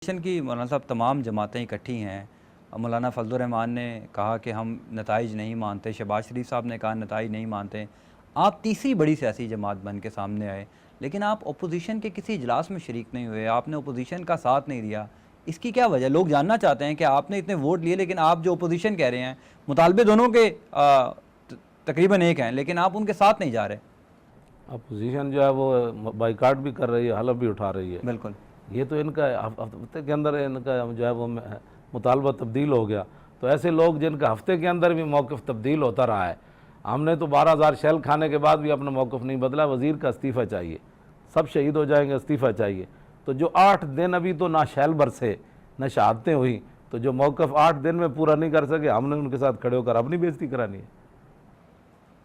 کی مولانا صاحب تمام جماعتیں اکٹھی ہیں. مولانا فضل الرحمان نے کہا کہ ہم نتائج نہیں مانتے, شہباز شریف صاحب نے کہا نتائج نہیں مانتے. آپ تیسری بڑی سیاسی جماعت بن کے سامنے آئے, لیکن آپ اپوزیشن کے کسی اجلاس میں شریک نہیں ہوئے, آپ نے اپوزیشن کا ساتھ نہیں دیا. اس کی کیا وجہ؟ لوگ جاننا چاہتے ہیں کہ آپ نے اتنے ووٹ لیے لیکن آپ جو اپوزیشن کہہ رہے ہیں, مطالبے دونوں کے تقریباً ایک ہیں, لیکن آپ ان کے ساتھ نہیں جا رہے. اپوزیشن جو ہے وہ بائیکاٹ بھی کر رہی ہے, حلف بھی اٹھا رہی ہے. بالکل, یہ تو ان کا ہفتے کے اندر ان کا جو ہے وہ مطالبہ تبدیل ہو گیا. تو ایسے لوگ جن کا ہفتے کے اندر بھی موقف تبدیل ہوتا رہا ہے. ہم نے تو 12,000 شیل کھانے کے بعد بھی اپنا موقف نہیں بدلا. وزیر کا استعفیٰ چاہیے, سب شہید ہو جائیں گے, استعفیٰ چاہیے. تو جو 8 دن ابھی تو نہ شیل برسے نہ شہادتیں ہوئیں, تو جو موقف 8 دن میں پورا نہیں کر سکے, ہم نے ان کے ساتھ کھڑے ہو کر اپنی بےزتی کرانی ہے.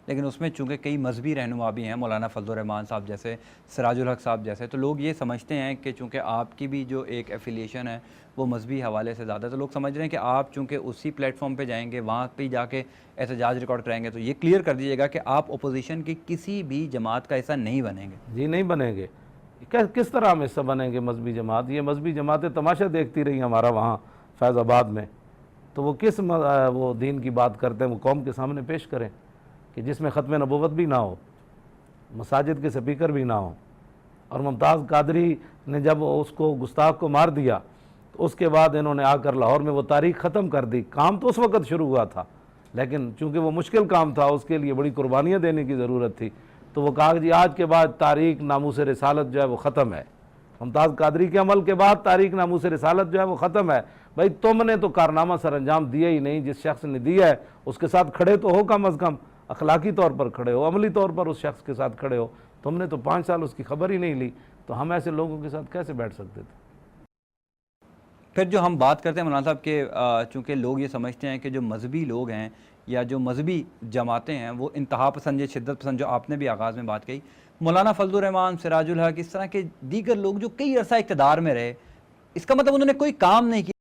لیکن اس میں چونکہ کئی مذہبی رہنما بھی ہیں, مولانا فضل الرحمان صاحب جیسے, سراج الحق صاحب جیسے, تو لوگ یہ سمجھتے ہیں کہ چونکہ آپ کی بھی جو ایک ایفیلیشن ہے وہ مذہبی حوالے سے زیادہ ہے, تو لوگ سمجھ رہے ہیں کہ آپ چونکہ اسی پلیٹ فارم پہ جائیں گے, وہاں پہ جا کے احتجاج ریکارڈ کرائیں گے, تو یہ کلیئر کر دیجیے گا کہ آپ اپوزیشن کی کسی بھی جماعت کا حصہ نہیں بنیں گے. جی نہیں بنیں گے. کس طرح ہم حصہ بنیں گے مذہبی جماعت؟ یہ مذہبی جماعتیں تماشا دیکھتی رہی ہمارا وہاں فیض آباد میں. تو وہ کس وہ دین کی بات کرتے ہیں, وہ قوم کے سامنے پیش کریں کہ جس میں ختم نبوت بھی نہ ہو, مساجد کے سپیکر بھی نہ ہو. اور ممتاز قادری نے جب اس کو گستاخ کو مار دیا تو اس کے بعد انہوں نے آ کر لاہور میں وہ تاریخ ختم کر دی. کام تو اس وقت شروع ہوا تھا, لیکن چونکہ وہ مشکل کام تھا, اس کے لیے بڑی قربانیاں دینے کی ضرورت تھی. تو وہ کہا کہ جی آج کے بعد تاریخ ناموس رسالت جو ہے وہ ختم ہے. ممتاز قادری کے عمل کے بعد تاریخ ناموس رسالت جو ہے وہ ختم ہے. بھائی تم نے تو کارنامہ سر انجام دیا ہی نہیں. جس شخص نے دیا ہے اس کے ساتھ کھڑے تو ہو, کم از کم اخلاقی طور پر کھڑے ہو, عملی طور پر اس شخص کے ساتھ کھڑے ہو. تم نے تو 5 سال اس کی خبر ہی نہیں لی, تو ہم ایسے لوگوں کے ساتھ کیسے بیٹھ سکتے تھے؟ پھر جو ہم بات کرتے ہیں مولانا صاحب کہ چونکہ لوگ یہ سمجھتے ہیں کہ جو مذہبی لوگ ہیں یا جو مذہبی جماعتیں ہیں وہ انتہا پسند یا شدت پسند, جو آپ نے بھی آغاز میں بات کہی, مولانا فضل الرحمان, سراج الحق, اس طرح کے دیگر لوگ جو کئی عرصہ اقتدار میں رہے, اس کا مطلب انہوں نے کوئی کام نہیں کیا.